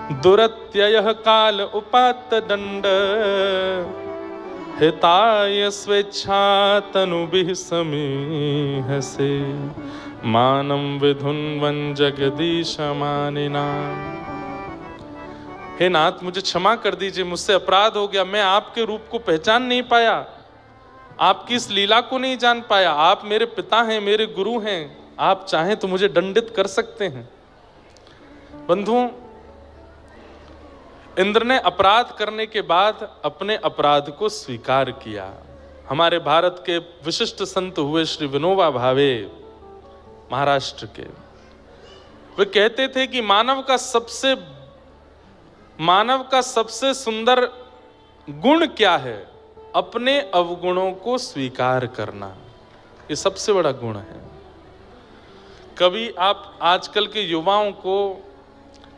दुरत्ययः काल उपात्त दंड हिताय स्वेच्छा तनुभिः समीहसे मानं विधुन्वन् जगदीश मानिना। हे नाथ, मुझे क्षमा कर दीजिए, मुझसे अपराध हो गया। मैं आपके रूप को पहचान नहीं पाया, आपकी इस लीला को नहीं जान पाया। आप मेरे पिता हैं, मेरे गुरु हैं, आप चाहें तो मुझे दंडित कर सकते हैं। बंधुओं, इंद्र ने अपराध करने के बाद अपने अपराध को स्वीकार किया। हमारे भारत के विशिष्ट संत हुए श्री विनोबा भावे, महाराष्ट्र के। वे कहते थे कि मानव का सबसे सुंदर गुण क्या है? अपने अवगुणों को स्वीकार करना, ये सबसे बड़ा गुण है। कभी आप आजकल के युवाओं को,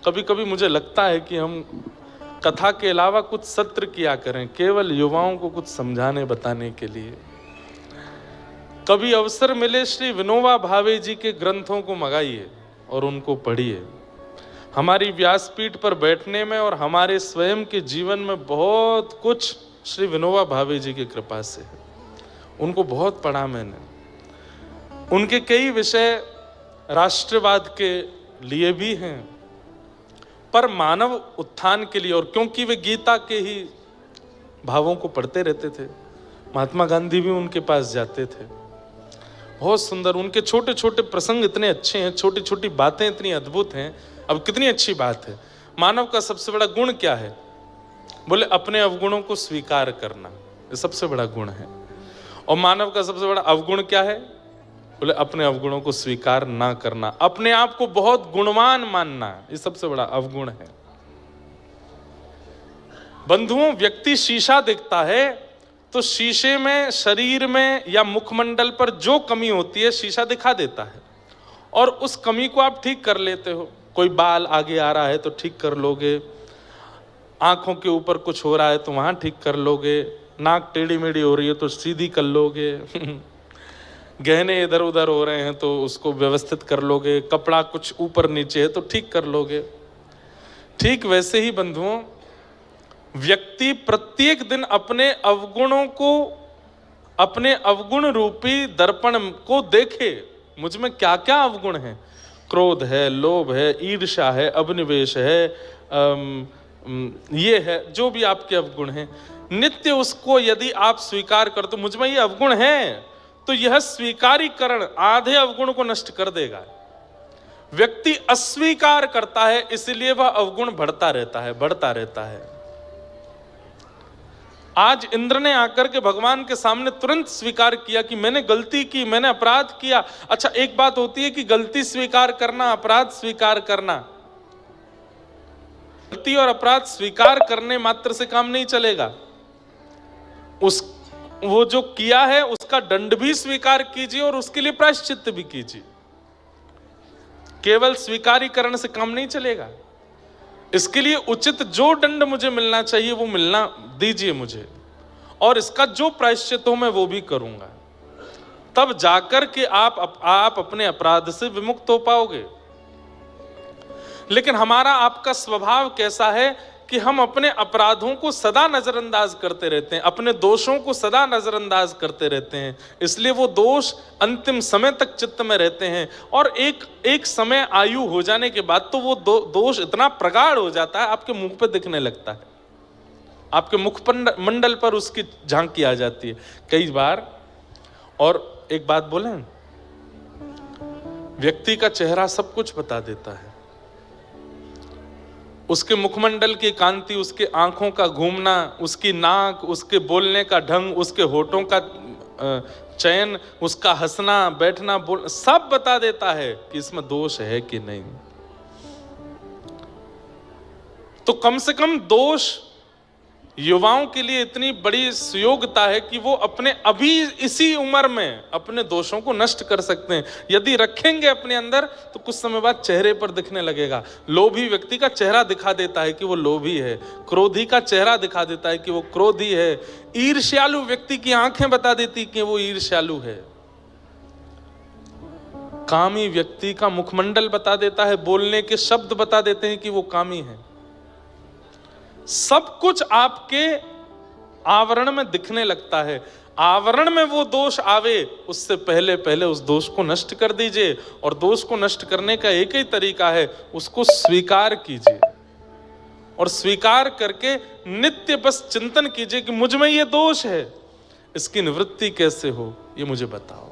कभी मुझे लगता है कि हम कथा के अलावा कुछ सत्र किया करें, केवल युवाओं को कुछ समझाने बताने के लिए। कभी अवसर मिले, श्री विनोबा भावे जी के ग्रंथों को मंगाइए और उनको पढ़िए। हमारी व्यासपीठ पर बैठने में और हमारे स्वयं के जीवन में बहुत कुछ श्री विनोबा भावे जी की कृपा से है। उनको बहुत पढ़ा मैंने। उनके कई विषय राष्ट्रवाद के लिए भी हैं, पर मानव उत्थान के लिए, और क्योंकि वे गीता के ही भावों को पढ़ते रहते थे। महात्मा गांधी भी उनके पास जाते थे। बहुत सुंदर उनके छोटे छोटे प्रसंग इतने अच्छे हैं, छोटी छोटी बातें इतनी अद्भुत हैं। अब कितनी अच्छी बात है। मानव का सबसे बड़ा गुण क्या है? बोले अपने अवगुणों को स्वीकार करना, ये सबसे बड़ा गुण है। और मानव का सबसे बड़ा अवगुण क्या है? बोले अपने अवगुणों को स्वीकार ना करना, अपने आप को बहुत गुणवान मानना, ये सबसे बड़ा अवगुण है। बंधुओं, व्यक्ति शीशा देखता है तो शीशे में, शरीर में या मुखमंडल पर जो कमी होती है शीशा दिखा देता है, और उस कमी को आप ठीक कर लेते हो। कोई बाल आगे आ रहा है तो ठीक कर लोगे, आंखों के ऊपर कुछ हो रहा है तो वहां ठीक कर लोगे, नाक टेढ़ी मेढ़ी हो रही है तो सीधी कर लोगे गहने इधर उधर हो रहे हैं तो उसको व्यवस्थित कर लोगे, कपड़ा कुछ ऊपर नीचे है तो ठीक कर लोगे। ठीक वैसे ही बंधुओं, व्यक्ति प्रत्येक दिन अपने अवगुणों को, अपने अवगुण रूपी दर्पण को देखे। मुझ में क्या क्या अवगुण है? क्रोध है, लोभ है, ईर्ष्या है, अभिनिवेश है, ये है, जो भी आपके अवगुण हैं, नित्य उसको यदि आप स्वीकार कर, तो मुझ में ये अवगुण है, तो यह स्वीकारीकरण आधे अवगुण को नष्ट कर देगा। व्यक्ति अस्वीकार करता है, इसलिए वह अवगुण बढ़ता रहता है। आज इंद्र ने आकर के भगवान के सामने तुरंत स्वीकार किया कि मैंने गलती की, मैंने अपराध किया। अच्छा, एक बात होती है कि गलती स्वीकार करना, अपराध स्वीकार करना। गलती और अपराध स्वीकार करने मात्र से काम नहीं चलेगा। वो जो किया है उसका दंड भी स्वीकार कीजिए और उसके लिए प्रायश्चित्त भी कीजिए। केवल स्वीकारीकरण से काम नहीं चलेगा। इसके लिए उचित जो दंड मुझे मिलना चाहिए वो मिलना दीजिए मुझे, और इसका जो प्रायश्चित हो मैं वो भी करूंगा। तब जाकर के आप अपने अपराध से विमुक्त हो पाओगे। लेकिन हमारा आपका स्वभाव कैसा है कि हम अपने अपराधों को सदा नजरअंदाज करते रहते हैं, अपने दोषों को सदा नजरअंदाज करते रहते हैं। इसलिए वो दोष अंतिम समय तक चित्त में रहते हैं, और एक समय आयु हो जाने के बाद तो वो दोष इतना प्रगाढ़ हो जाता है, आपके मुंह पे दिखने लगता है, आपके मुख मंडल पर उसकी झांकी आ जाती है कई बार। और एक बात बोलें, व्यक्ति का चेहरा सब कुछ बता देता है। उसके मुखमंडल की कांति, उसके आंखों का घूमना, उसकी नाक, उसके बोलने का ढंग, उसके होठों का चयन, उसका हंसना, बैठना, बोल, सब बता देता है कि इसमें दोष है कि नहीं। तो कम से कम दोष युवाओं के लिए इतनी बड़ी सुयोग्यता है कि वो अपने अभी इसी उम्र में अपने दोषों को नष्ट कर सकते हैं। यदि रखेंगे अपने अंदर तो कुछ समय बाद चेहरे पर दिखने लगेगा। लोभी व्यक्ति का चेहरा दिखा देता है कि वो लोभी है, क्रोधी का चेहरा दिखा देता है कि वो क्रोधी है, ईर्ष्यालु व्यक्ति की आंखें बता देती कि वो ईर्ष्यालु है, कामी व्यक्ति का मुखमंडल बता देता है, बोलने के शब्द बता देते हैं कि वो कामी है। सब कुछ आपके आवरण में दिखने लगता है। आवरण में वो दोष आवे उससे पहले पहले उस दोष को नष्ट कर दीजिए। और दोष को नष्ट करने का एक ही तरीका है, उसको स्वीकार कीजिए। और स्वीकार करके नित्य बस चिंतन कीजिए कि मुझ में ये दोष है, इसकी निवृत्ति कैसे हो ये मुझे बताओ।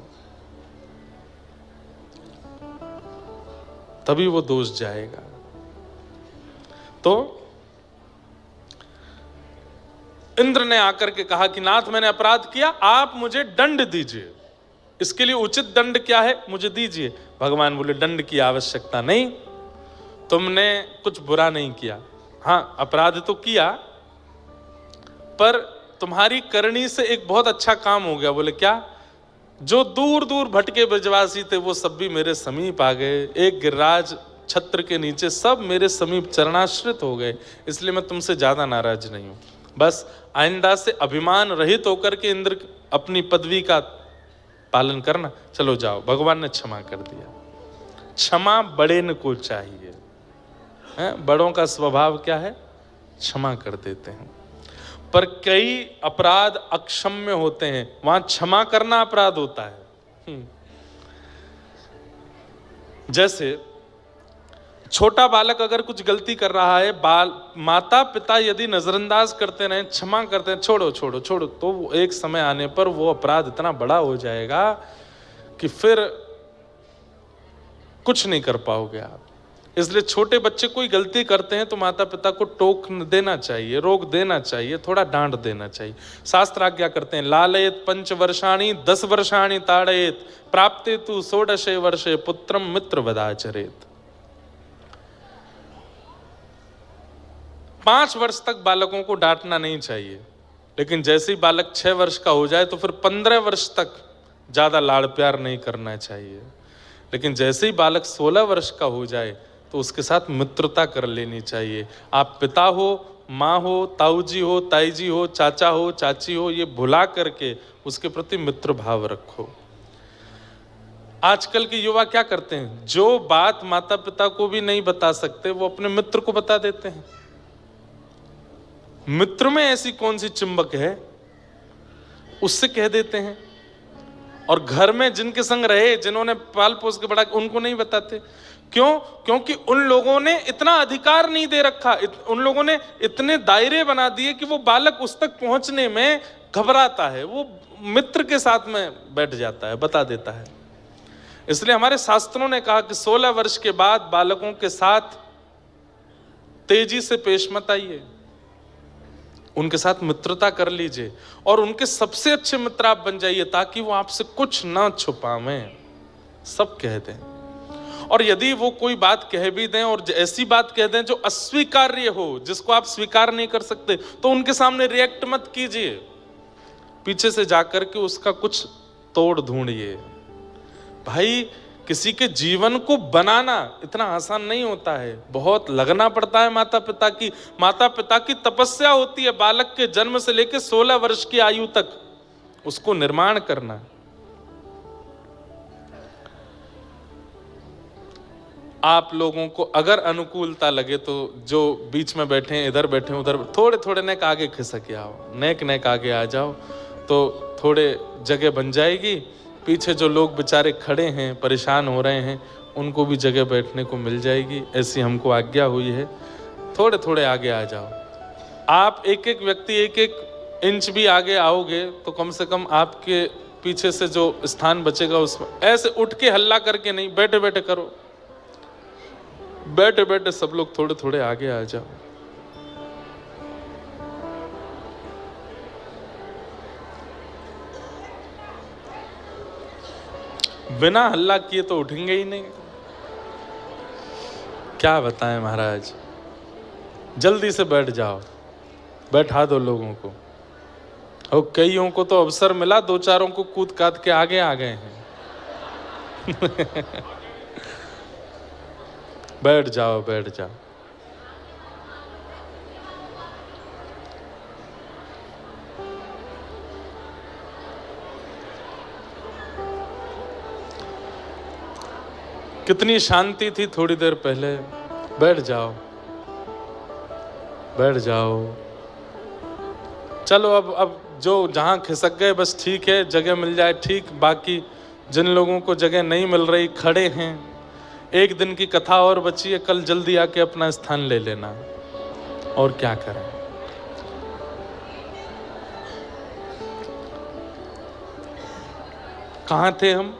तभी वो दोष जाएगा। तो इंद्र ने आकर के कहा कि नाथ मैंने अपराध किया, आप मुझे दंड दीजिए। इसके लिए उचित दंड क्या है मुझे दीजिए। भगवान बोले दंड की आवश्यकता नहीं, तुमने कुछ बुरा नहीं किया। हाँ अपराध तो किया, पर तुम्हारी करनी से एक बहुत अच्छा काम हो गया। बोले क्या? जो दूर दूर भटके ब्रजवासी थे वो सब भी मेरे समीप आ गए। एक गिरिराज छत्र के नीचे सब मेरे समीप चरणाश्रित हो गए, इसलिए मैं तुमसे ज्यादा नाराज नहीं हूं। बस आइंदा से अभिमान रहित होकर के इंद्र अपनी पदवी का पालन करना। चलो जाओ। भगवान ने क्षमा कर दिया। क्षमा बड़े न को चाहिए है? बड़ों का स्वभाव क्या है? क्षमा कर देते हैं। पर कई अपराध अक्षम्य होते हैं, वहां क्षमा करना अपराध होता है। जैसे छोटा बालक अगर कुछ गलती कर रहा है, माता पिता यदि नजरअंदाज करते रहे, क्षमा करते हैं, छोड़ो छोड़ो छोड़ो, तो एक समय आने पर वो अपराध इतना बड़ा हो जाएगा कि फिर कुछ नहीं कर पाओगे आप। इसलिए छोटे बच्चे कोई गलती करते हैं तो माता पिता को टोक देना चाहिए, रोक देना चाहिए, थोड़ा डांट देना चाहिए। शास्त्र आज्ञा करते हैं लालयत 5 वर्षाणि 10 वर्षाणि ताड़येत प्राप्ते तु 16 वर्षे पुत्रम मित्र वदाचरेत। 5 वर्ष तक बालकों को डांटना नहीं चाहिए, लेकिन जैसे ही बालक 6 वर्ष का हो जाए तो फिर 15 वर्ष तक ज्यादा लाड़ प्यार नहीं करना चाहिए। लेकिन जैसे ही बालक 16 वर्ष का हो जाए तो उसके साथ मित्रता कर लेनी चाहिए। आप पिता हो, माँ हो, ताऊ जी हो, ताई जी हो, चाचा हो, चाची हो, ये भुला करके उसके प्रति मित्र भाव रखो। आजकल के युवा क्या करते हैं? जो बात माता पिता को भी नहीं बता सकते वो अपने मित्र को बता देते हैं। मित्र में ऐसी कौन सी चुंबक है, उससे कह देते हैं। और घर में जिनके संग रहे, जिन्होंने पाल पोस के बड़ा, उनको नहीं बताते। क्यों? क्योंकि उन लोगों ने इतना अधिकार नहीं दे रखा, उन लोगों ने इतने दायरे बना दिए कि वो बालक उस तक पहुंचने में घबराता है, वो मित्र के साथ में बैठ जाता है, बता देता है। इसलिए हमारे शास्त्रों ने कहा कि 16 वर्ष के बाद बालकों के साथ तेजी से पेश मत आइए, उनके साथ मित्रता कर लीजिए और उनके सबसे अच्छे मित्र आप बन जाइए, ताकि वो आपसे कुछ ना छुपावें, सब कह दें। और यदि वो कोई बात कह भी दें और ऐसी बात कह दें जो अस्वीकार्य हो, जिसको आप स्वीकार नहीं कर सकते, तो उनके सामने रिएक्ट मत कीजिए, पीछे से जाकर के उसका कुछ तोड़ ढूंढिए। भाई किसी के जीवन को बनाना इतना आसान नहीं होता है, बहुत लगना पड़ता है। माता पिता की तपस्या होती है बालक के जन्म से लेकर 16 वर्ष की आयु तक उसको निर्माण करना। आप लोगों को अगर अनुकूलता लगे तो जो बीच में बैठे हैं, इधर बैठे उधर, थोड़े थोड़े नेक आगे खिसक आओ, नेक आगे आ जाओ तो थोड़े जगह बन जाएगी। पीछे जो लोग बेचारे खड़े हैं, परेशान हो रहे हैं, उनको भी जगह बैठने को मिल जाएगी, ऐसी हमको आज्ञा हुई है। थोड़े थोड़े आगे आ जाओ। आप एक एक व्यक्ति 1-1 इंच भी आगे आओगे तो कम से कम आपके पीछे से जो स्थान बचेगा उसमें ऐसे उठ के हल्ला करके नहीं, बैठे बैठे करो, बैठे बैठे सब लोग थोड़े थोड़े आगे आ जाओ। बिना हल्ला किए तो उठेंगे ही नहीं। क्या बताएं महाराज, जल्दी से बैठ जाओ, बैठा दो लोगों को। और कईयों को तो अवसर मिला, 2-4 को कूद काद के आगे आ गए हैं। बैठ जाओ, बैठ जाओ। कितनी शांति थी थोड़ी देर पहले। बैठ जाओ। बैठ जाओ। चलो अब जो जहाँ खिसक गए बस ठीक है, जगह मिल जाए ठीक, बाकी जिन लोगों को जगह नहीं मिल रही खड़े हैं, एक दिन की कथा और बची है, कल जल्दी आके अपना स्थान ले लेना। और क्या करें। कहाँ थे हम?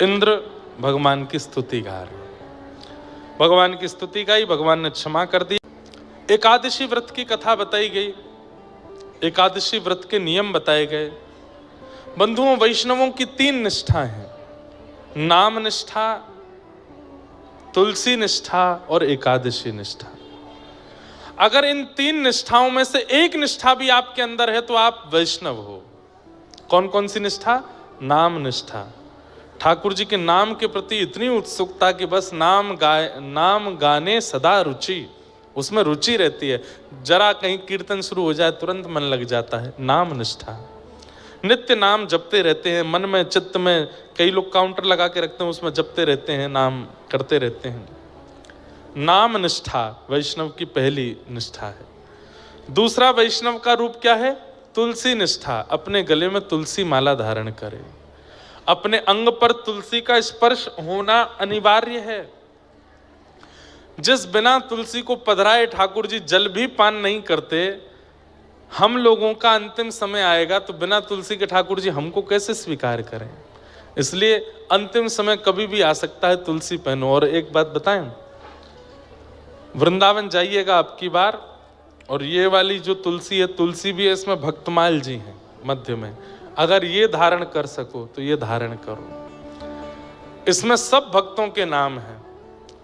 इंद्र भगवान की स्तुति गा रहे, भगवान की स्तुति गाई, भगवान ने क्षमा कर दी। एकादशी व्रत की कथा बताई गई, एकादशी व्रत के नियम बताए गए। बंधुओं, वैष्णवों की 3 निष्ठा हैं, नाम निष्ठा, तुलसी निष्ठा और एकादशी निष्ठा। अगर इन 3 निष्ठाओं में से एक निष्ठा भी आपके अंदर है तो आप वैष्णव हो। कौन कौन सी निष्ठा? नाम निष्ठा, ठाकुर जी के नाम के प्रति इतनी उत्सुकता कि बस नाम गाने सदा रुचि, उसमें रुचि रहती है, जरा कहीं कीर्तन शुरू हो जाए तुरंत मन लग जाता है। नाम निष्ठा, नित्य नाम जपते रहते हैं, मन में चित्त में, कई लोग काउंटर लगा के रखते हैं उसमें जपते रहते हैं, नाम करते रहते हैं। नाम निष्ठा वैष्णव की पहली निष्ठा है। दूसरा वैष्णव का रूप क्या है? तुलसी निष्ठा, अपने गले में तुलसी माला धारण करे, अपने अंग पर तुलसी का स्पर्श होना अनिवार्य है। जिस बिना तुलसी को पधराए ठाकुर जी जल भी पान नहीं करते, हम लोगों का अंतिम समय आएगा तो बिना तुलसी के ठाकुर जी हमको कैसे स्वीकार करें? इसलिए अंतिम समय कभी भी आ सकता है, तुलसी पहनो। और एक बात बताएं, वृंदावन जाइएगा अब की बार, और ये वाली जो तुलसी है, तुलसी भी है इसमें, भक्तमाल जी हैं मध्य में, अगर ये धारण कर सको तो ये धारण करो। इसमें सब भक्तों के नाम हैं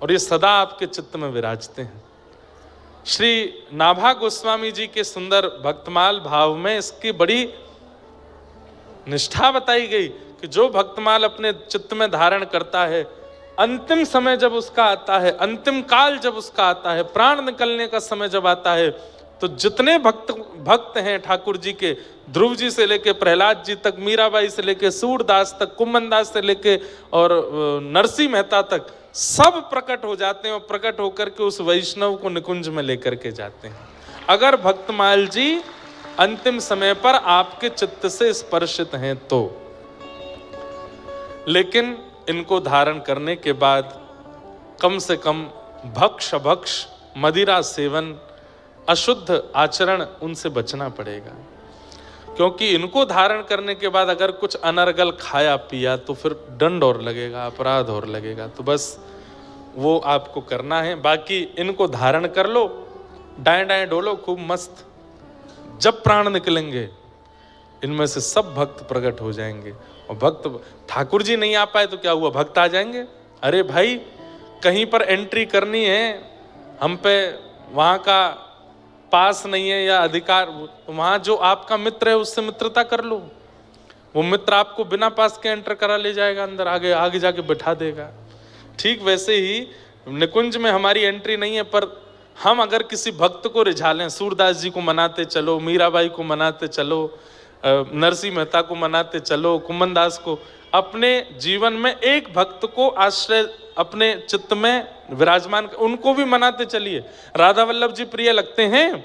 और ये सदा आपके चित्त में विराजते हैं। श्री नाभा गोस्वामी जी के सुंदर भक्तमाल भाव में इसकी बड़ी निष्ठा बताई गई कि जो भक्तमाल अपने चित्त में धारण करता है, अंतिम समय जब उसका आता है, अंतिम काल जब उसका आता है, प्राण निकलने का समय जब आता है, तो जितने भक्त हैं ठाकुर जी के, ध्रुव जी से लेके प्रहलाद जी तक, मीराबाई से लेके सूरदास तक, कुम्भनदास से लेके और नरसिंह मेहता तक, सब प्रकट हो जाते हैं और प्रकट होकर के उस वैष्णव को निकुंज में लेकर के जाते हैं, अगर भक्तमाल जी अंतिम समय पर आपके चित्त से स्पर्शित हैं तो। लेकिन इनको धारण करने के बाद कम से कम भक्ष मदिरा सेवन, अशुद्ध आचरण, उनसे बचना पड़ेगा, क्योंकि इनको धारण करने के बाद अगर कुछ अनर्गल खाया पिया तो फिर दंड और लगेगा, अपराध और लगेगा। तो बस वो आपको करना है। बाकी इनको धारण कर लो, दाएं दाएं डोलो खूब मस्त। जब प्राण निकलेंगे इनमें से सब भक्त प्रकट हो जाएंगे। और भक्त, ठाकुर जी नहीं आ पाए तो क्या हुआ, भक्त आ जाएंगे। अरे भाई, कहीं पर एंट्री करनी है, हम पे वहाँ का पास नहीं है या अधिकार, वहाँ जो आपका मित्र है उससे मित्रता कर लो, वो मित्र आपको बिना पास के एंटर करा ले जाएगा अंदर, आगे जाके बैठा देगा। ठीक वैसे ही निकुंज में हमारी एंट्री नहीं है, पर हम अगर किसी भक्त को रिझा लें, सूरदास जी को मनाते चलो, मीराबाई को मनाते चलो, नरसिंह मेहता को मनाते चलो, कुम्भनदास को, अपने जीवन में एक भक्त को आश्रय अपने चित्त में विराजमान, उनको भी मनाते चलिए। राधा वल्लभ जी प्रिय लगते हैं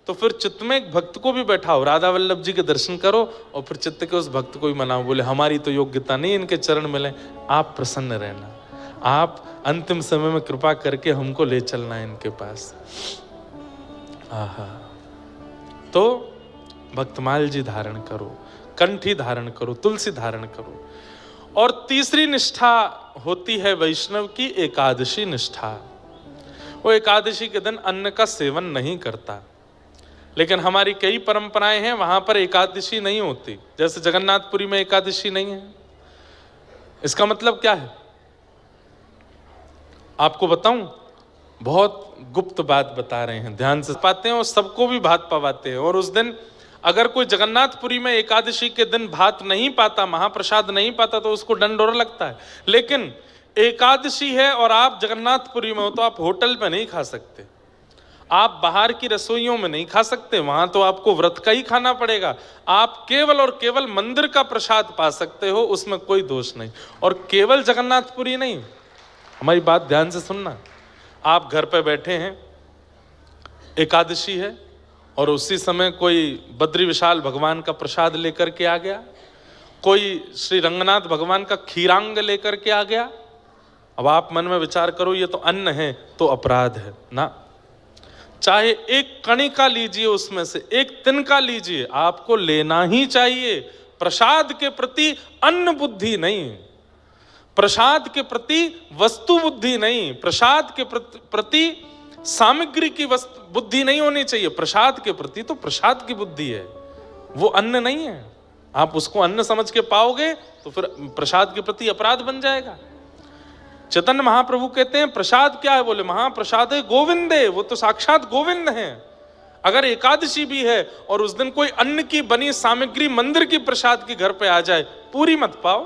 तो फिर चित्त में एक भक्त को भी बैठाओ, राधा वल्लभ जी के दर्शन करो और फिर चित्त के उस भक्त को भी मनाओ। बोले हमारी तो योग्यता नहीं इनके चरण मिले, आप प्रसन्न रहना, आप अंतिम समय में कृपा करके हमको ले चलना है इनके पास। आहा, तो भक्तमाल जी धारण करो, कंठी धारण करो, तुलसी धारण करो। और तीसरी निष्ठा होती है वैष्णव की एकादशी निष्ठा। वो एकादशी के दिन अन्न का सेवन नहीं करता, लेकिन हमारी कई परंपराएं हैं वहां पर एकादशी नहीं होती। जैसे जगन्नाथपुरी में एकादशी नहीं है। इसका मतलब क्या है आपको बताऊं, बहुत गुप्त बात बता रहे हैं, ध्यान से पाते हैं और सबको भी भात पवाते हैं। और उस दिन अगर कोई जगन्नाथपुरी में एकादशी के दिन भात नहीं पाता, महाप्रसाद नहीं पाता, तो उसको दंड और लगता है। लेकिन एकादशी है और आप जगन्नाथपुरी में हो तो आप होटल में नहीं खा सकते, आप बाहर की रसोइयों में नहीं खा सकते, वहां तो आपको व्रत का ही खाना पड़ेगा। आप केवल और केवल मंदिर का प्रसाद पा सकते हो, उसमें कोई दोष नहीं। और केवल जगन्नाथपुरी नहीं, हमारी बात ध्यान से सुनना। आप घर पे बैठे हैं, एकादशी है और उसी समय कोई बद्री विशाल भगवान का प्रसाद लेकर के आ गया, कोई श्री रंगनाथ भगवान का खीरांग लेकर के आ गया। अब आप मन में विचार करो, ये तो अन्न है तो अपराध है ना। चाहे एक कणिका लीजिए, उसमें से एक तिनका लीजिए, आपको लेना ही चाहिए। प्रसाद के प्रति अन्न बुद्धि नहीं, प्रसाद के प्रति वस्तु बुद्धि नहीं, प्रसाद के प्रति सामग्री की बुद्धि नहीं होनी चाहिए। प्रसाद के प्रति तो प्रसाद की बुद्धि है, वो अन्न नहीं है। आप उसको अन्न समझ के पाओगे तो फिर प्रसाद के प्रति अपराध बन जाएगा। चैतन्य महाप्रभु कहते हैं प्रसाद क्या है? बोले महाप्रसाद है गोविंदे, वो तो साक्षात गोविंद हैं। अगर एकादशी भी है और उस दिन कोई अन्न की बनी सामग्री मंदिर की प्रसाद के घर पे आ जाए, पूरी मत पाओ,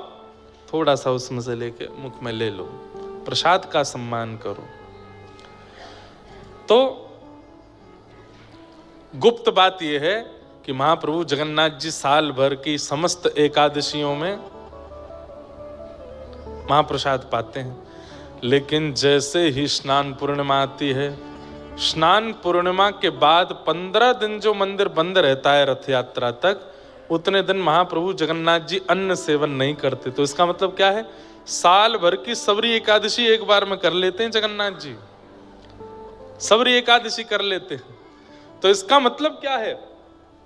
थोड़ा सा उसमें से लेके मुख में ले लो, प्रसाद का सम्मान करो। तो गुप्त बात यह है कि महाप्रभु जगन्नाथ जी साल भर की समस्त एकादशियों में महाप्रसाद पाते हैं, लेकिन जैसे ही स्नान पूर्णिमा आती है, स्नान पूर्णिमा के बाद 15 दिन जो मंदिर बंद रहता है रथ यात्रा तक, उतने दिन महाप्रभु जगन्नाथ जी अन्न सेवन नहीं करते। तो इसका मतलब क्या है? साल भर की सबरी एकादशी एक बार में कर लेते हैं जगन्नाथ जी, सबरी एकादशी कर लेते हैं। तो इसका मतलब क्या है?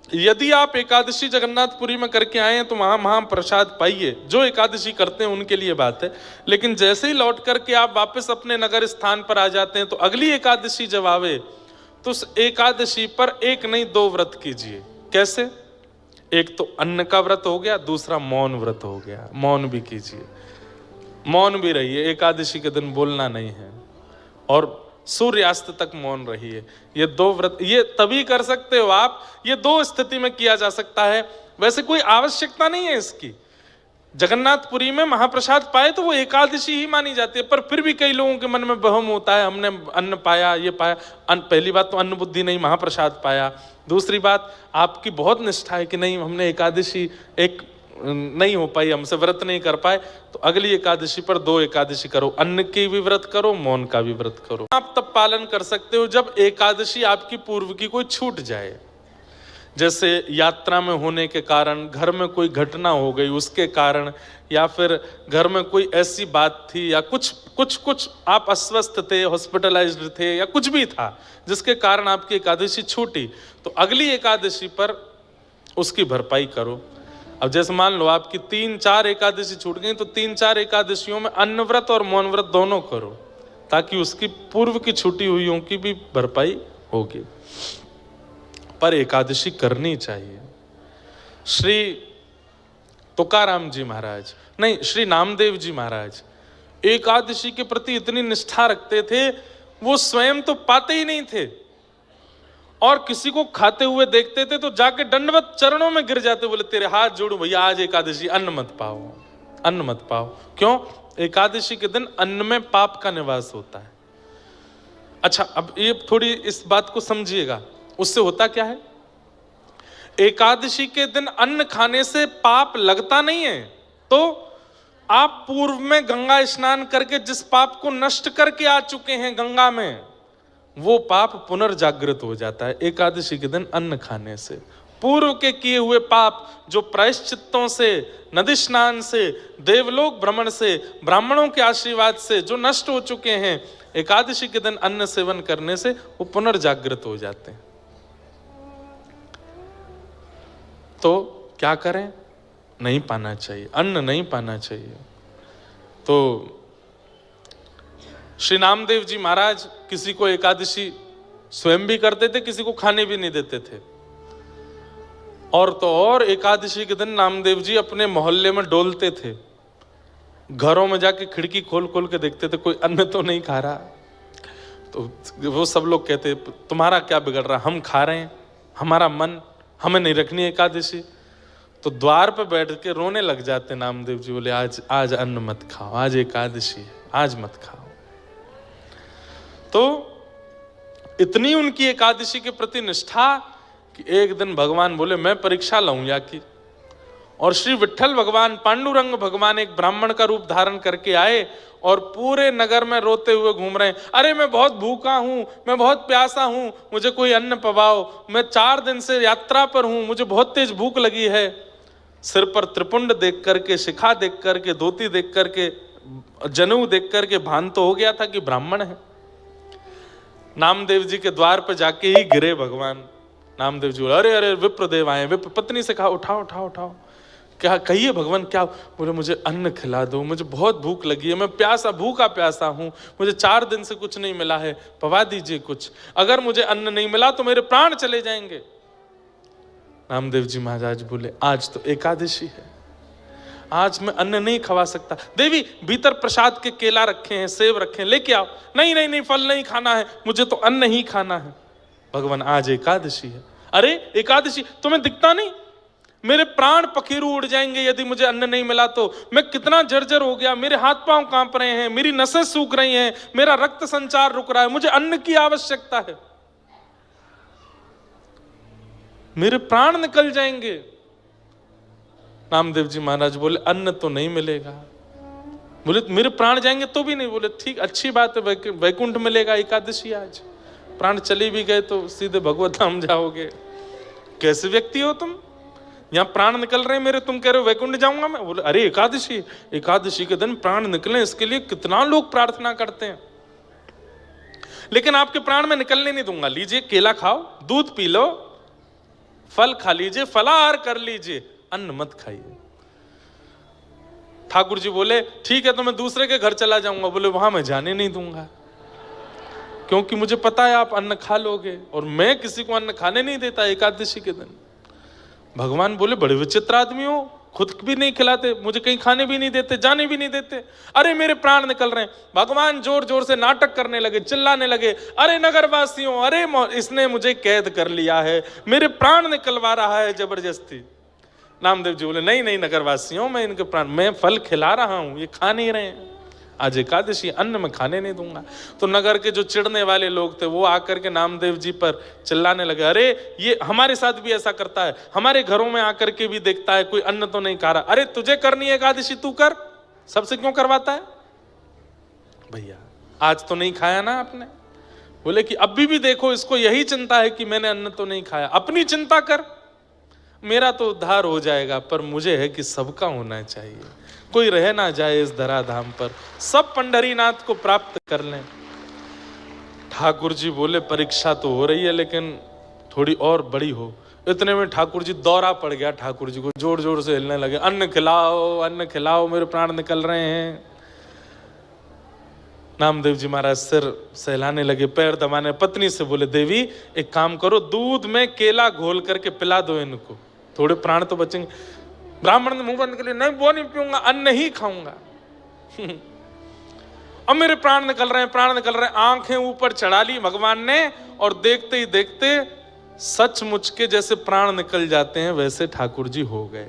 यदि आप एकादशी जगन्नाथपुरी में करके आए हैं तो वहां महाप्रसाद पाइए। जो एकादशी करते हैं उनके लिए बात है, लेकिन जैसे ही लौट करके आप वापस अपने नगर स्थान पर आ जाते हैं तो अगली एकादशी जब आवे तो उस एकादशी पर एक नहीं 2 व्रत कीजिए। कैसे? एक तो अन्न का व्रत हो गया, दूसरा मौन व्रत हो गया। मौन भी कीजिए, मौन भी रहिए, एकादशी के दिन बोलना नहीं है, और सूर्यास्त तक मौन रहिए। ये 2 व्रत ये तभी कर सकते हो आप, ये 2 स्थिति में किया जा सकता है। वैसे कोई आवश्यकता नहीं है इसकी। जगन्नाथपुरी में महाप्रसाद पाए तो वो एकादशी ही मानी जाती है, पर फिर भी कई लोगों के मन में बहम होता है, हमने अन्न पाया, ये पाया। पहली बात तो अन्न बुद्धि नहीं, महाप्रसाद पाया। दूसरी बात, आपकी बहुत निष्ठा है कि नहीं हमने एकादशी एक नहीं हो पाई, हमसे व्रत नहीं कर पाए, तो अगली एकादशी पर 2 एकादशी करो, अन्न की भी व्रत करो, मौन का भी व्रत करो। आप तब पालन कर सकते हो जब एकादशी आपकी पूर्व की कोई छूट जाए। जैसे यात्रा में होने के कारण, घर में कोई घटना हो गई उसके कारण, या फिर घर में कोई ऐसी बात थी, या कुछ आप अस्वस्थ थे, हॉस्पिटलाइज्ड थे, या कुछ भी था जिसके कारण आपकी एकादशी छूटी, तो अगली एकादशी पर उसकी भरपाई करो। अब जैसे मान लो आपकी 3-4 एकादशी छूट गई, तो 3-4 एकादशियों में अन्न व्रत और मौन व्रत दोनों करो, ताकि उसकी पूर्व की छूटी हुईयों की भी भरपाई होगी। पर एकादशी करनी चाहिए। श्री तुकाराम जी महाराज, नहीं, श्री नामदेव जी महाराज एकादशी के प्रति इतनी निष्ठा रखते थे, वो स्वयं तो पाते ही नहीं थे, और किसी को खाते हुए देखते थे तो जाके दंडवत चरणों में गिर जाते, बोले तेरे हाथ जोड़ू भैया, आज एकादशी, अन्न मत पाओ, अन्न मत पाओ। क्यों? एकादशी के दिन अन्न में पाप का निवास होता है। अच्छा, अब ये थोड़ी इस बात को समझिएगा, उससे होता क्या है? एकादशी के दिन अन्न खाने से पाप लगता नहीं है, तो आप पूर्व में गंगा स्नान करके जिस पाप को नष्ट करके आ चुके हैं गंगा में, वो पाप पुनर्जागृत हो जाता है एकादशी के दिन अन्न खाने से। पूर्व के किए हुए पाप जो प्रायश्चित्तों से, नदी स्नान से, देवलोक भ्रमण से, ब्राह्मणों के आशीर्वाद से जो नष्ट हो चुके हैं, एकादशी के दिन अन्न सेवन करने से वो पुनर्जागृत हो जाते हैं। तो क्या करें? नहीं पाना चाहिए, अन्न नहीं पाना चाहिए। तो श्री नामदेव जी महाराज किसी को एकादशी स्वयं भी करते थे, किसी को खाने भी नहीं देते थे। और तो और एकादशी के दिन नामदेव जी अपने मोहल्ले में डोलते थे, घरों में जाके खिड़की खोल खोल के देखते थे कोई अन्न तो नहीं खा रहा। तो वो सब लोग कहते तुम्हारा क्या बिगड़ रहा, हम खा रहे हैं, हमारा मन, हमें नहीं रखनी एकादशी। तो द्वार पे बैठ के रोने लग जाते नामदेव जी, बोले आज अन्न मत खाओ, आज एकादशी है, आज मत खाओ। तो इतनी उनकी एकादशी के प्रति निष्ठा कि एक दिन भगवान बोले मैं परीक्षा लाऊं या कि, और श्री विट्ठल भगवान, पांडुरंग भगवान एक ब्राह्मण का रूप धारण करके आए और पूरे नगर में रोते हुए घूम रहे हैं। अरे मैं बहुत भूखा हूं, मैं बहुत प्यासा हूं, मुझे कोई अन्न पवाओ, मैं 4 दिन से यात्रा पर हूं, मुझे बहुत तेज भूख लगी है। सिर पर त्रिपुंड देख करके, शिखा देख करके, धोती देख करके, जनेऊ देख करके भान तो हो गया था कि ब्राह्मण है। नामदेव जी के द्वार पर जाके ही गिरे भगवान। नामदेव जी बोले, अरे अरे विप्रदेव आए। विप्र पत्नी से कहा, उठाओ उठाओ उठाओ। क्या कहिए भगवान, क्या? बोले, मुझे अन्न खिला दो, मुझे बहुत भूख लगी है, मैं प्यासा, भूखा प्यासा हूं, मुझे 4 दिन से कुछ नहीं मिला है, पवा दीजिए कुछ। अगर मुझे अन्न नहीं मिला तो मेरे प्राण चले जाएंगे। नामदेव जी महाराज बोले, आज तो एकादशी है, आज मैं अन्न नहीं खवा सकता। देवी भीतर प्रसाद के केला रखे हैं, सेब रखे हैं, लेके आओ। नहीं नहीं नहीं, फल नहीं खाना है, मुझे तो अन्न ही खाना है। भगवान, आज एकादशी है। अरे एकादशी, तुम्हें दिखता नहीं? मेरे प्राण पखेरु उड़ जाएंगे यदि मुझे अन्न नहीं मिला तो। मैं कितना जर्जर हो गया, मेरे हाथ पांव कांप रहे हैं, मेरी नसें सूख रही हैं, मेरा रक्त संचार रुक रहा है, मुझे अन्न की आवश्यकता है, मेरे प्राण निकल जाएंगे। नामदेव जी महाराज बोले, अन्न तो नहीं मिलेगा। बोले, मेरे प्राण जाएंगे तो भी नहीं? बोले, ठीक, अच्छी बात है, वैकुंठ मिलेगा, एकादशी आज। प्राण चले भी गए तो सीधे भगवत धाम जाओगे। कैसे व्यक्ति हो तुम? यहाँ प्राण निकल रहे हैं मेरे, तुम कह रहे हो वैकुंठ जाऊंगा मैं? बोले, अरे एकादशी, एकादशी के दिन प्राण निकले, इसके लिए कितना लोग प्रार्थना करते हैं, लेकिन आपके प्राण में निकलने नहीं दूंगा। लीजिए केला खाओ, दूध पी लो, फल खा लीजिए, फलाहार कर लीजिए, अन्न मत खाइए। ठाकुर जी बोले, ठीक है, तो मैं दूसरे के घर चला जाऊंगा। बोले, वहां मैं जाने नहीं दूंगा, क्योंकि मुझे पता है आप अन्न खा लोगे, और मैं किसी को अन्न खाने नहीं देता एकादशी के दिन। भगवान बोले, बड़े विचित्र आदमी हो, खुद भी नहीं खिलाते, मुझे कहीं खाने भी नहीं देते, जाने भी नहीं देते। अरे मेरे प्राण निकल रहे हैं। भगवान जोर जोर से नाटक करने लगे, चिल्लाने लगे, अरे नगरवासियों, अरे इसने मुझे कैद कर लिया है, मेरे प्राण निकलवा रहा है जबरदस्ती। नामदेव जी बोले, नहीं नहीं नगरवासियों, मैं इनके प्राण, मैं फल खिला रहा हूं, ये खा नहीं रहे हैं, आज एकादशी, अन्न में खाने नहीं दूंगा। तो नगर के जो चिढ़ने वाले लोग थे वो आकर के नामदेव जी पर चिल्लाने लगे, अरे ये हमारे साथ भी ऐसा करता है, हमारे घरों में आकर के भी देखता है, कोई अन्न तो नहीं खा रहा। अरे तुझे करनी है एकादशी, तू कर, सबसे क्यों करवाता है? भैया आज तो नहीं खाया ना आपने। बोले कि अभी भी देखो, इसको यही चिंता है कि मैंने अन्न तो नहीं खाया। अपनी चिंता कर, मेरा तो उद्धार हो जाएगा, पर मुझे है कि सबका होना चाहिए, कोई रह ना जाए इस धराधाम पर, सब पंढरीनाथ को प्राप्त कर लें। ठाकुर जी बोले, परीक्षा तो हो रही है, लेकिन थोड़ी और बड़ी हो। इतने में ठाकुर जी दौरा पड़ गया, ठाकुर जी को जोर जोर से हिलने लगे, अन्न खिलाओ, अन्न खिलाओ, मेरे प्राण निकल रहे हैं। नामदेव जी महाराज सिर सहलाने लगे, पैर दबाने। पत्नी से बोले, देवी एक काम करो, दूध में केला घोल करके पिला दो इनको, थोड़े प्राण तो बचेंगे। ब्राह्मण ने मुंह बंद कर लिया, नहीं वो नहीं पीऊंगा, अन्न ही खाऊंगा। अब मेरे प्राण निकल रहे हैं, प्राण निकल रहे हैं। आंखें ऊपर चढ़ा ली भगवान ने, और देखते ही देखते सचमुच के जैसे प्राण निकल जाते हैं वैसे ठाकुर जी हो गए।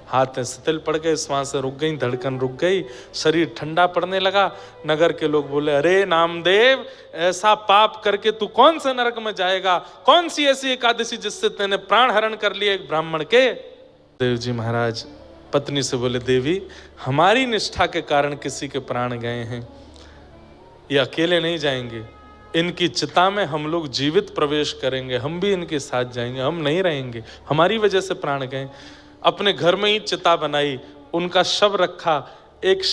हाथ शिथिल पड़ गए, श्वास रुक गई, धड़कन रुक गई, शरीर ठंडा पड़ने लगा। नगर के लोग बोले, अरे नामदेव, ऐसा पाप करके तू कौन से नरक में जाएगा? कौन सी ऐसी एकादशी जिससे तेने प्राण हरण कर लिया एक ब्राह्मण के? देव जी महाराज पत्नी से बोले, देवी हमारी निष्ठा के कारण किसी के प्राण गए हैं, ये अकेले नहीं जाएंगे, इनकी चिता में हम लोग जीवित प्रवेश करेंगे, हम भी इनके साथ जाएंगे, हम नहीं रहेंगे, हमारी वजह से प्राण गए। अपने घर में ही चिता बनाई, उनका शव रखा, एक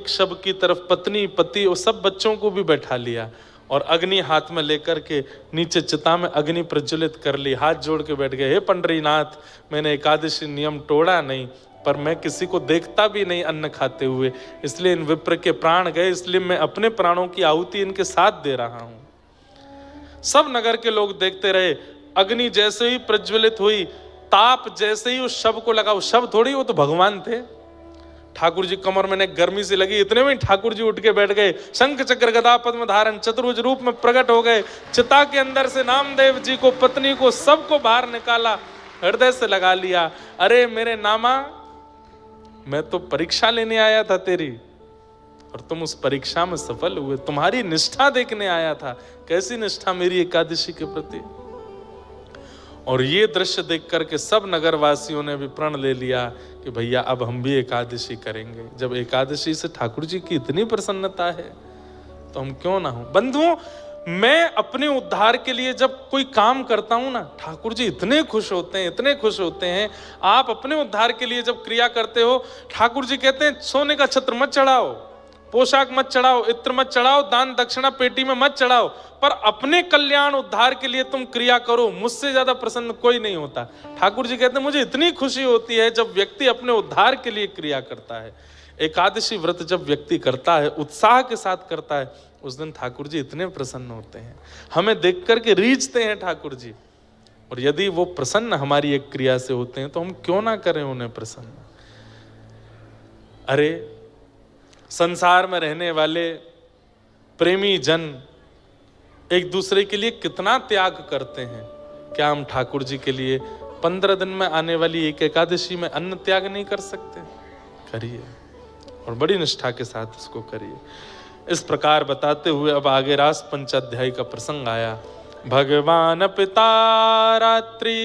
शव की तरफ पत्नी पति और सब बच्चों को भी बैठा लिया, और अग्नि हाथ में लेकर के नीचे चिता में अग्नि प्रज्वलित कर ली। हाथ जोड़ के बैठ गए, हे पंडरीनाथ, मैंने एकादशी नियम तोड़ा नहीं, पर मैं किसी को देखता भी नहीं अन्न खाते हुए, इसलिए इन विप्र के प्राण गए, इसलिए मैं अपने प्राणों की आहुति इनके साथ दे रहा हूं। सब नगर के लोग देखते रहे। अग्नि जैसे ही प्रज्वलित हुई, ताप जैसे ही उस शव को लगा, उस शव थोड़ी, वो तो भगवान थे। ठाकुर जी कमर में गर्मी से लगी, इतने में ठाकुर जी उठ के बैठ गए, शंख चक्र गदा पद्म धारण चतुर्भुज रूप में प्रकट हो गए। चिता के अंदर से नामदेव जी को, पत्नी को, सबको बाहर निकाला, हृदय से लगा लिया। अरे मेरे नामा, मैं तो परीक्षा लेने आया था तेरी, और तुम उस परीक्षा में सफल हुए, तुम्हारी निष्ठा देखने आया था, कैसी निष्ठा मेरी एकादशी के प्रति। और ये दृश्य देख करके सब नगरवासियों ने भी प्रण ले लिया कि भैया अब हम भी एकादशी करेंगे। जब एकादशी से ठाकुर जी की इतनी प्रसन्नता है तो हम क्यों ना हो। बंधुओं, मैं अपने उद्धार के लिए जब कोई काम करता हूं ना, ठाकुर जी इतने खुश होते हैं, इतने खुश होते हैं। आप अपने उद्धार के लिए जब क्रिया करते हो, ठाकुर जी कहते हैं सोने का छत्र मत चढ़ाओ, पोशाक मत चढ़ाओ, इत्र मत चढ़ाओ, दान दक्षिणा पेटी में मत चढ़ाओ, पर अपने कल्याण उद्धार के लिए तुम क्रिया करो। मुझसे ज्यादा प्रसन्न कोई नहीं होता। ठाकुर जी कहते हैं मुझे इतनी खुशी होती है जब व्यक्ति अपने उद्धार के लिए क्रिया करता है। एकादशी व्रत जब व्यक्ति करता है, उत्साह के साथ करता है, उस दिन ठाकुर जी इतने प्रसन्न होते हैं, हमें देख करके रीझते हैं ठाकुर जी। और यदि वो प्रसन्न हमारी एक क्रिया से होते हैं तो हम क्यों ना करें उन्हें प्रसन्न। अरे संसार में रहने वाले प्रेमी जन एक दूसरे के लिए कितना त्याग करते हैं। क्या हम ठाकुर जी के लिए 15 दिन में आने वाली एक एकादशी में अन्न त्याग नहीं कर सकते? करिए, और बड़ी निष्ठा के साथ इसको करिए। इस प्रकार बताते हुए अब आगे रास पंचाध्यायी का प्रसंग आया। भगवान पिता रात्रि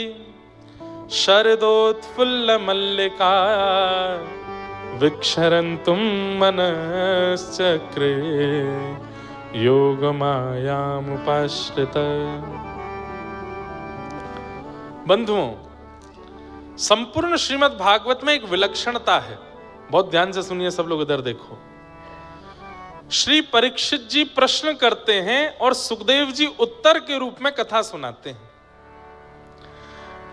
शरदोत्फुल्ल मल्लिका विक्षरन्तुम मनश्चक्रे योग मायामुपाश्रित। बंधुओं, संपूर्ण श्रीमद् भागवत में एक विलक्षणता है। बहुत ध्यान से सुनिए सब लोग, इधर देखो। श्री परीक्षित जी प्रश्न करते हैं और सुखदेव जी उत्तर के रूप में कथा सुनाते हैं।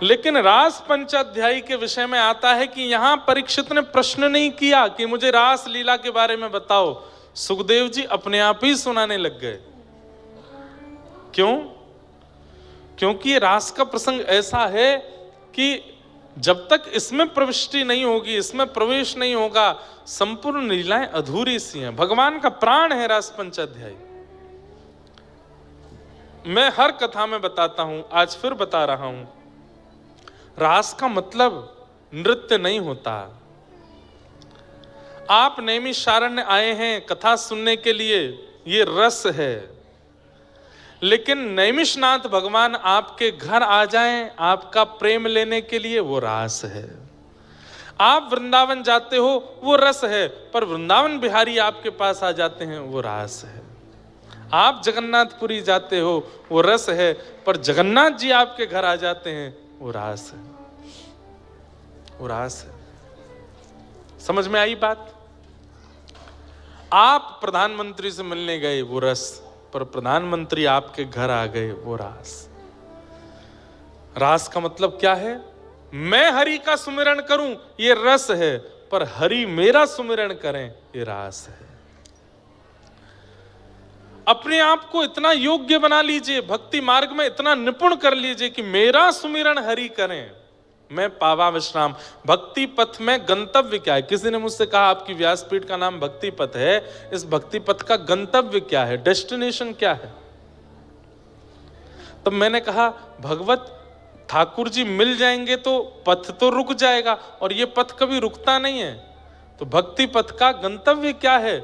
लेकिन रास पंचाध्यायी के विषय में आता है कि यहां परीक्षित ने प्रश्न नहीं किया कि मुझे रास लीला के बारे में बताओ, सुखदेव जी अपने आप ही सुनाने लग गए। क्यों? क्योंकि रास का प्रसंग ऐसा है कि जब तक इसमें प्रविष्टि नहीं होगी, इसमें प्रवेश नहीं होगा, संपूर्ण लीलाएं अधूरी सी हैं। भगवान का प्राण है रास पंचाध्यायी। मैं हर कथा में बताता हूं, आज फिर बता रहा हूं, रास का मतलब नृत्य नहीं होता। आप नैमिषारण्य आए हैं कथा सुनने के लिए, ये रस है। लेकिन नैमिषनाथ भगवान आपके घर आ जाएं आपका प्रेम लेने के लिए, वो रास है। आप वृंदावन जाते हो, वो रस है, पर वृंदावन बिहारी आपके पास आ जाते हैं, वो रास है। आप जगन्नाथपुरी जाते हो, वो रस है, पर जगन्नाथ जी आपके घर आ जाते हैं, वो रास है, वो रास है। समझ में आई बात? आप प्रधानमंत्री से मिलने गए, वो रस, पर प्रधानमंत्री आपके घर आ गए, वो रास। रास का मतलब क्या है? मैं हरि का सुमिरन करूं, ये रस है, पर हरि मेरा सुमिरन करें, ये रास है। अपने आप को इतना योग्य बना लीजिए, भक्ति मार्ग में इतना निपुण कर लीजिए कि मेरा सुमिरन हरि करें, मैं पावा विश्राम। भक्ति पथ में गंतव्य क्या है? किसी ने मुझसे कहा आपकी व्यासपीठ का नाम भक्ति पथ है, इस भक्ति पथ का गंतव्य क्या है, डेस्टिनेशन क्या है? तब मैंने कहा भगवत ठाकुर जी मिल जाएंगे तो पथ तो रुक जाएगा, और ये पथ कभी रुकता नहीं है। तो भक्ति पथ का गंतव्य क्या है?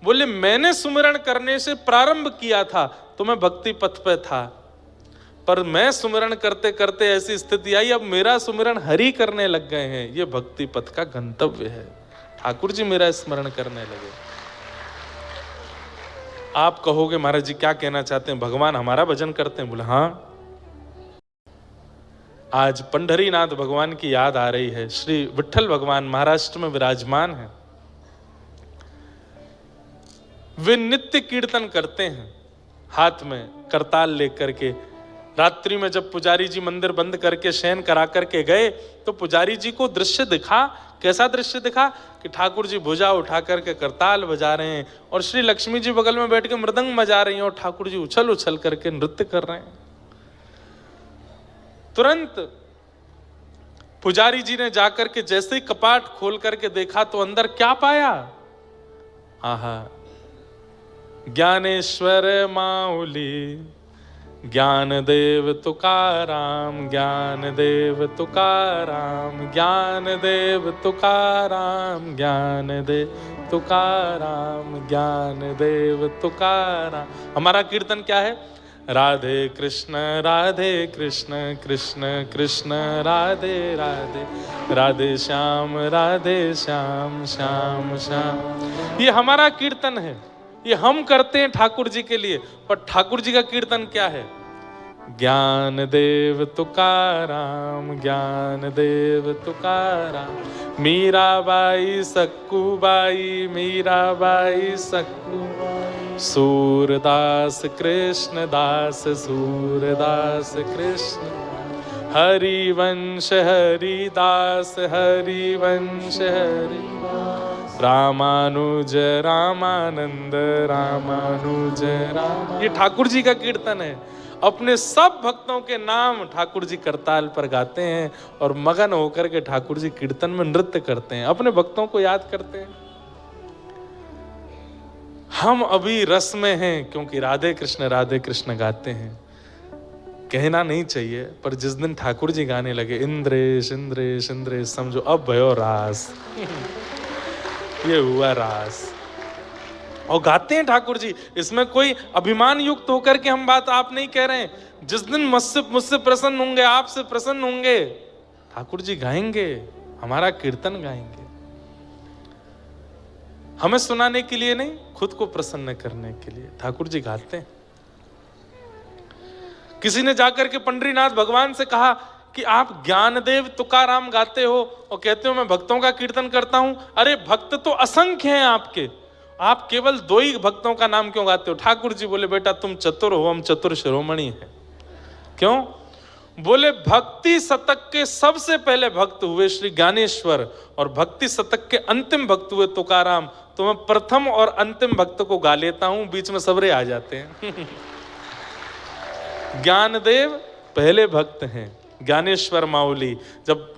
बोले मैंने सुमिरन करने से प्रारंभ किया था तो मैं भक्ति पथ पे था, पर मैं सुमिरन करते करते ऐसी स्थिति आई, अब मेरा सुमिरन हरि करने लग गए हैं, ये भक्ति पथ का गंतव्य है। ठाकुर जी मेरा स्मरण करने लगे। आप कहोगे महाराज जी क्या कहना चाहते हैं, भगवान हमारा भजन करते हैं? बोले हाँ। आज पंढरीनाथ भगवान की याद आ रही है। श्री विट्ठल भगवान महाराष्ट्र में विराजमान है। वे नित्य कीर्तन करते हैं, हाथ में करताल लेकर के। रात्रि में जब पुजारी जी मंदिर बंद करके शयन करा करके गए तो पुजारी जी को दृश्य दिखा। कैसा दृश्य दिखा? कि ठाकुर जी भुजा उठा करके करताल बजा रहे हैं और श्री लक्ष्मी जी बगल में बैठ के मृदंग बजा रही हैं और ठाकुर जी उछल उछल करके नृत्य कर रहे हैं। तुरंत पुजारी जी ने जाकर के जैसे ही कपाट खोल करके देखा तो अंदर क्या पाया? आहा, ज्ञानेश्वर माऊली, ज्ञान देव तुकाराम, ज्ञान देव तुकाराम, ज्ञान देव तुकाराम, ज्ञान देव तुकाराम, ज्ञान देव तुकाराम। हमारा कीर्तन क्या है? राधे कृष्ण कृष्ण कृष्ण राधे राधे, राधे श्याम श्याम श्याम। ये हमारा कीर्तन है, ये हम करते हैं ठाकुर जी के लिए। पर ठाकुर जी का कीर्तन क्या है? ज्ञान देव तुकाराम, ज्ञान देव तुकाराम, मीराबाई सक्कूबाई, मीराबाई सक्कूबाई, सूरदास कृष्णदास, सूरदास कृष्ण, हरिवंश हरिदास, हरिवंश हरिदास, रामानुज रामानंद, रामानुज राम। ये ठाकुर जी का कीर्तन है। अपने सब भक्तों के नाम ठाकुर जी करताल पर गाते हैं और मगन होकर के ठाकुर जी कीर्तन में नृत्य करते हैं, अपने भक्तों को याद करते हैं। हम अभी रस में हैं क्योंकि राधे कृष्ण गाते हैं। कहना नहीं चाहिए, पर जिस दिन ठाकुर जी गाने लगे इंद्रेश इंद्रेश इंद्रेश, समझो अब भयो रास। ये हुआ रास। और गाते हैं ठाकुर जी, इसमें कोई अभिमान युक्त होकर के हम बात आप नहीं कह रहे हैं। जिस दिन मुझसे प्रसन्न होंगे, आपसे प्रसन्न होंगे, ठाकुर जी गाएंगे, हमारा कीर्तन गाएंगे। हमें सुनाने के लिए नहीं, खुद को प्रसन्न करने के लिए ठाकुर जी गाते हैं। किसी ने जाकर के पंडरीनाथ भगवान से कहा कि आप ज्ञानदेव तुकाराम गाते हो और कहते हो मैं भक्तों का कीर्तन करता हूं। अरे भक्त तो असंख्य हैं आपके, आप केवल 2 ही भक्तों का नाम क्यों गाते हो? ठाकुर जी बोले बेटा तुम चतुर हो, हम चतुर शिरोमणि हैं। क्यों? बोले भक्ति शतक के सबसे पहले भक्त हुए श्री ज्ञानेश्वर और भक्ति शतक के अंतिम भक्त हुए तुकाराम, तो मैं प्रथम और अंतिम भक्त को गा लेता हूं, बीच में सबरे आ जाते हैं। ज्ञानदेव पहले भक्त हैं, ज्ञानेश्वर माउली जब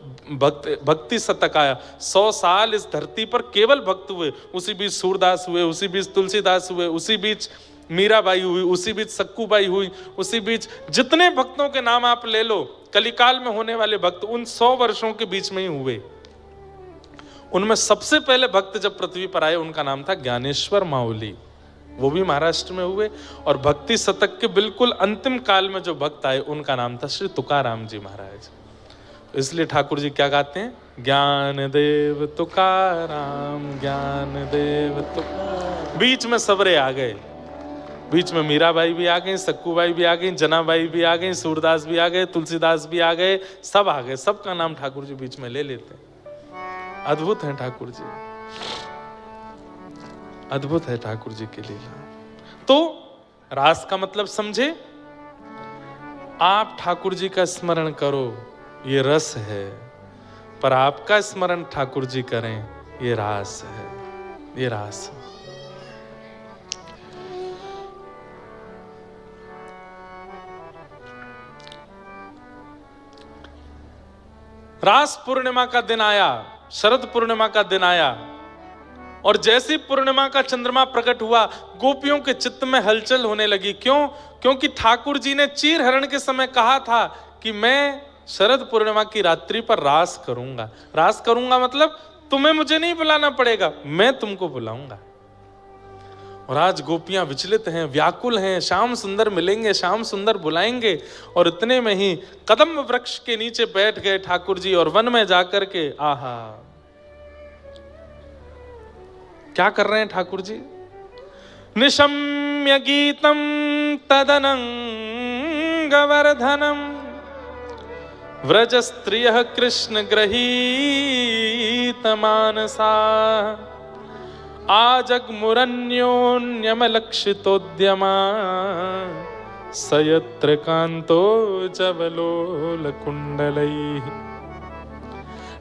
भक्ति शतक आया, 100 साल इस धरती पर केवल भक्त हुए। उसी बीच सूरदास हुए, उसी बीच तुलसीदास हुए, उसी बीच मीराबाई हुई, उसी बीच सक्कूबाई हुई, उसी बीच जितने भक्तों के नाम आप ले लो, कलिकाल में होने वाले भक्त उन 100 वर्षों के बीच में ही हुए। उनमें सबसे पहले भक्त जब पृथ्वी पर आए उनका नाम था ज्ञानेश्वर माउली, वो भी महाराष्ट्र में हुए। और भक्ति शतक के बिल्कुल अंतिम काल में जो भक्त आए उनका नाम था श्री तुकाराम जी महाराज। इसलिए ठाकुर जी क्या गाते हैं? ज्ञान देव तुकाराम, ज्ञान देव तुकाराम। बीच में सबरे आ गए, बीच में मीराबाई भी आ गई, सक्कूबाई भी आ गई, जनाबाई भी आ गई, सूरदास भी आ गए, तुलसीदास भी आ गए, सब आ गए। सबका नाम ठाकुर जी बीच में ले लेते हैं। अद्भुत है ठाकुर जी, अद्भुत है ठाकुर जी की लीला। तो रास का मतलब समझे? आप ठाकुर जी का स्मरण करो, ये रस है, पर आपका स्मरण ठाकुर जी करें, ये रास है, ये रास है। रास पूर्णिमा का दिन आया, शरद पूर्णिमा का दिन आया, और जैसी पूर्णिमा का चंद्रमा प्रकट हुआ, गोपियों के चित्त में हलचल होने लगी। क्यों? क्योंकि ठाकुर जी ने चीर हरण के समय कहा था कि मैं शरद पूर्णिमा की रात्रि पर रास करूंगा। रास करूंगा मतलब तुम्हें मुझे नहीं बुलाना पड़ेगा, मैं तुमको बुलाऊंगा। और आज गोपियां विचलित हैं, व्याकुल हैं, श्याम सुंदर मिलेंगे, श्याम सुंदर बुलाएंगे। और इतने में ही कदम वृक्ष के नीचे बैठ गए ठाकुर जी और वन में जाकर के आहा क्या कर रहे हैं ठाकुर जी? निशम्य गीतम तदनंगवर्धनम व्रज स्त्रियः कृष्ण गृहीत मानसा आजग्मुरन्योन्यमलक्षितोद्यमा सयत्र कांतो जवलोल कुंडलैः।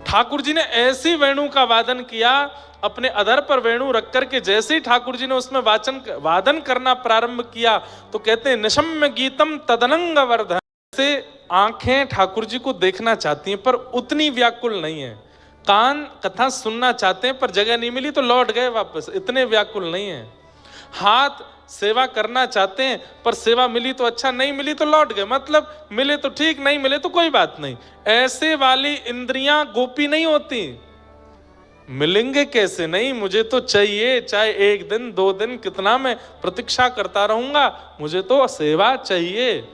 ठाकुर जी ने ऐसी वेणु का वादन किया, अपने अधर पर वेणु रख करके जैसे ही ठाकुर जी ने उसमें वादन करना प्रारंभ किया तो कहते हैं निशम्य गीतम तदनंग वर्धन। से आंखें ठाकुर जी को देखना चाहती हैं पर उतनी व्याकुल नहीं है, कान कथा सुनना चाहते हैं पर जगह नहीं मिली तो लौट गए वापस, इतने व्याकुल नहीं है। हाथ सेवा करना चाहते हैं पर सेवा मिली तो अच्छा, नहीं मिली तो लौट गए, मतलब मिले तो ठीक, नहीं मिले तो कोई बात नहीं। ऐसे वाली इंद्रियां गोपी नहीं होती। मिलेंगे कैसे? नहीं, मुझे तो चाहिए, चाहे 1 दिन 2 दिन कितना मैं प्रतीक्षा करता रहूंगा, मुझे तो सेवा चाहिए।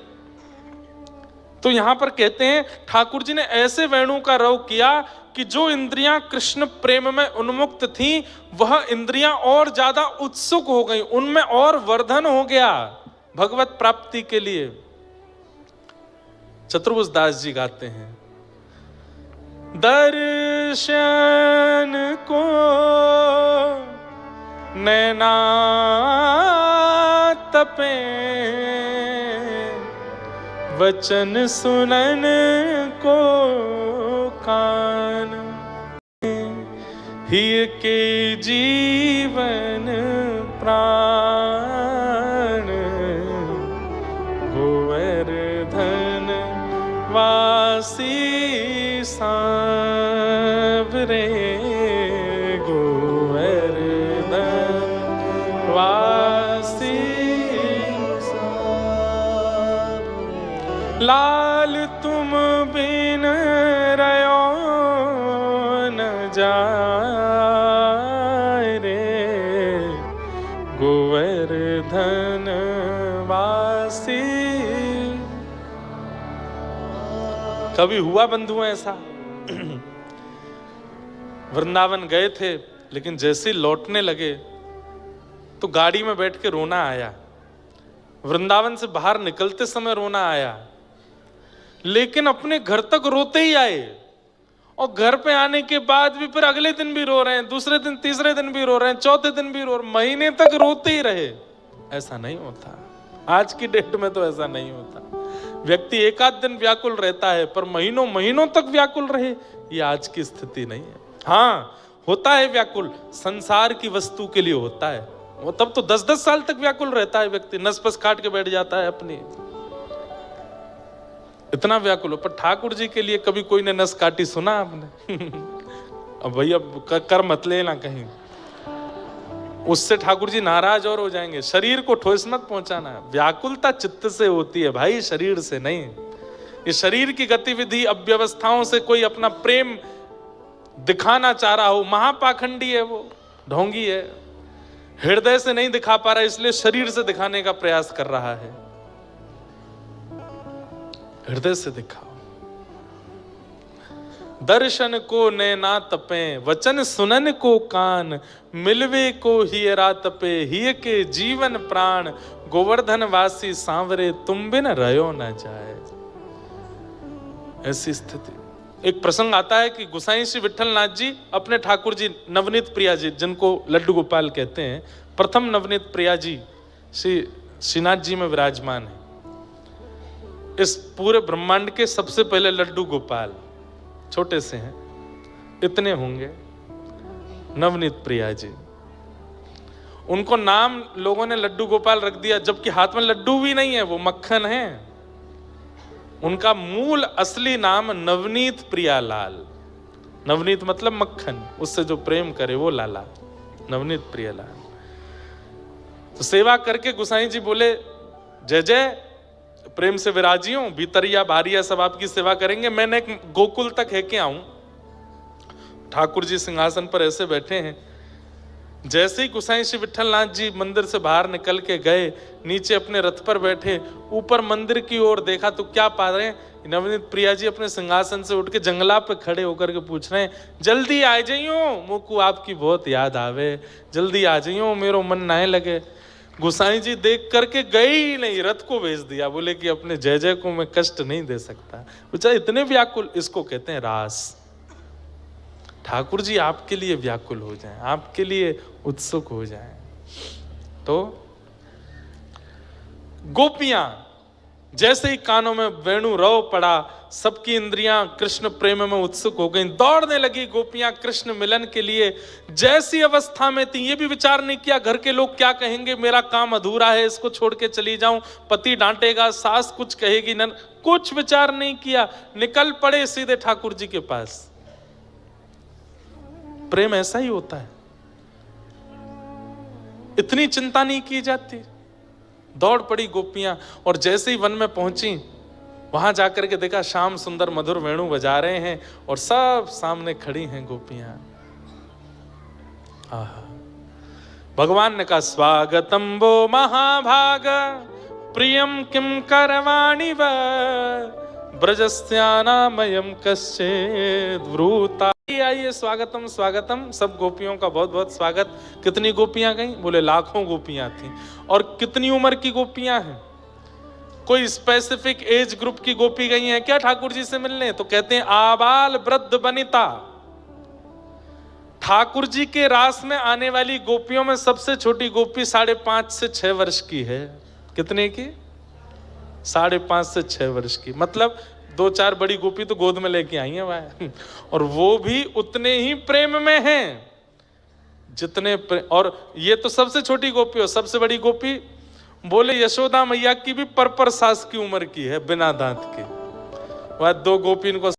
तो यहां पर कहते हैं ठाकुर जी ने ऐसे वेणु का रव किया कि जो इंद्रियां कृष्ण प्रेम में उन्मुक्त थीं, वह इंद्रियां और ज्यादा उत्सुक हो गई, उनमें और वर्धन हो गया भगवत प्राप्ति के लिए। चतुर्भुज दास जी गाते हैं, दर्शन को नैना तपे, वचन सुनन को कान, हिय के जीवन प्राण, गोवर्धन वासी सांवरे, गोवर्धन वासी सांवरे। लाल तुम बिन रयो न जाए रे, गोवर्धन वासी। कभी हुआ बंधु ऐसा? वृंदावन गए थे, लेकिन जैसे ही लौटने लगे तो गाड़ी में बैठ के रोना आया। वृंदावन से बाहर निकलते समय रोना आया, लेकिन अपने घर तक रोते ही आए, और घर पे आने के बाद भी फिर अगले दिन भी रो रहे हैं, दूसरे दिन तीसरे दिन भी रो रहे हैं, चौथे दिन भी रो रहे हैं, महीने तक रोते ही रहे। ऐसा नहीं होता, आज की डेट में तो ऐसा नहीं होता। व्यक्ति एक आध दिन व्याकुल रहता है, पर महीनों महीनों तक व्याकुल रहे, ये आज की स्थिति नहीं है। हाँ, होता है व्याकुल, संसार की वस्तु के लिए होता है, वो तब तो 10-10 साल तक व्याकुल रहता है व्यक्ति, नस पस काट के बैठ जाता है अपनी, इतना व्याकुल हो। पर ठाकुर जी के लिए कभी कोई ने नस काटी सुना आपने? अब भैया कर मत लेना कहीं, उससे ठाकुर जी नाराज और हो जाएंगे। शरीर को ठोस मत पहुंचाना, व्याकुलता चित्त से होती है भाई, शरीर से नहीं। ये शरीर की गतिविधि अव्यवस्थाओं से कोई अपना प्रेम दिखाना चाह रहा हो, महापाखंडी है वो, ढोंगी है, हृदय से नहीं दिखा पा रहा, इसलिए शरीर से दिखाने का प्रयास कर रहा है। हृदय से दिखाओ। दर्शन को नैना तपे, वचन सुनन को कान, मिलवे को हियरा तपे, हिय के जीवन प्राण, गोवर्धन वासी सांवरे, तुम बिन रयो न जाए। ऐसी स्थिति। एक प्रसंग आता है कि गोसाई श्री विठलनाथ जी अपने ठाकुर जी नवनीत प्रिया जी, जिनको लड्डू गोपाल कहते हैं, प्रथम नवनीत प्रिया जी श्री श्रीनाथ जी में विराजमान है। इस पूरे ब्रह्मांड के सबसे पहले लड्डू गोपाल, छोटे से हैं, इतने होंगे, नवनीत प्रिया जी। उनको नाम लोगों ने लड्डू गोपाल रख दिया, जबकि हाथ में लड्डू भी नहीं है, वो मक्खन है। उनका मूल असली नाम नवनीत प्रियालाल। नवनीत मतलब मक्खन, उससे जो प्रेम करे वो लाला, नवनीत प्रियालाल। तो सेवा करके गोसाई जी बोले, जय जय, प्रेम से विराजी हूं, भीतरिया बाहरिया सब आपकी सेवा करेंगे, मैंने एक गोकुल तक है के आऊं। ठाकुर जी सिंहासन पर ऐसे बैठे हैं, जैसे ही गोसाई श्री विठलनाथ जी मंदिर से बाहर निकल के गए, नीचे अपने रथ पर बैठे, ऊपर मंदिर की ओर देखा तो क्या पा रहे हैं, नवनीत प्रिया जी अपने सिंहासन से उठ के जंगला पे खड़े होकर के पूछ रहे हैं, जल्दी आ जाइयो, मुझको आपकी बहुत याद आवे, जल्दी आ जाइयो, मेरो मन ना लगे। गोसाई जी देख करके गए ही नहीं, रथ को भेज दिया, बोले कि अपने जय जय को मैं कष्ट नहीं दे सकता। बेचारे इतने व्याकुल, इसको कहते हैं रास। ठाकुर जी आपके लिए व्याकुल हो जाएं, आपके लिए उत्सुक हो जाएं। तो गोपियां जैसे ही कानों में वेणु रव पड़ा, सबकी इंद्रियां कृष्ण प्रेम में उत्सुक हो गईं, दौड़ने लगी गोपियां कृष्ण मिलन के लिए। जैसी अवस्था में थी, ये भी विचार नहीं किया घर के लोग क्या कहेंगे, मेरा काम अधूरा है, इसको छोड़ के चली जाऊं, पति डांटेगा, सास कुछ कहेगी, न कुछ विचार नहीं किया, निकल पड़े सीधे ठाकुर जी के पास। प्रेम ऐसा ही होता है, इतनी चिंता नहीं की जाती। दौड़ पड़ी गोपियां, और जैसे ही वन में पहुंची, वहां जाकर के देखा श्याम सुंदर मधुर वेणु बजा रहे हैं, और सब सामने खड़ी हैं गोपियां। आहा, भगवान ने कहा स्वागतम वो महाभाग प्रियम किम करवाणि व ब्रजस्यानामयम कश्चित् ब्रूता। आइए स्वागतम स्वागतम, सब गोपियों का बहुत बहुत स्वागत। कितनी गोपियां गईं? बोले लाखों गोपियां थीं। और कितनी उम्र की गोपियां हैं? कोई स्पेसिफिक एज ग्रुप की गोपी गई हैं क्या ठाकुर जी से मिलने? तो कहते हैं आबाल वृद्ध वनिता। ठाकुर जी के रास में आने वाली गोपियों में सबसे छोटी गोपी 5.5 से 6 वर्ष की है। कितने की? 5.5 से 6 वर्ष की। मतलब 2-4 बड़ी गोपी तो गोद में लेके आई हैं भाई, और वो भी उतने ही प्रेम में हैं जितने और ये तो सबसे छोटी गोपी हो। सबसे बड़ी गोपी बोले यशोदा मैया की भी पर सास की उम्र की है, बिना दांत के। वह 2 गोपी इनको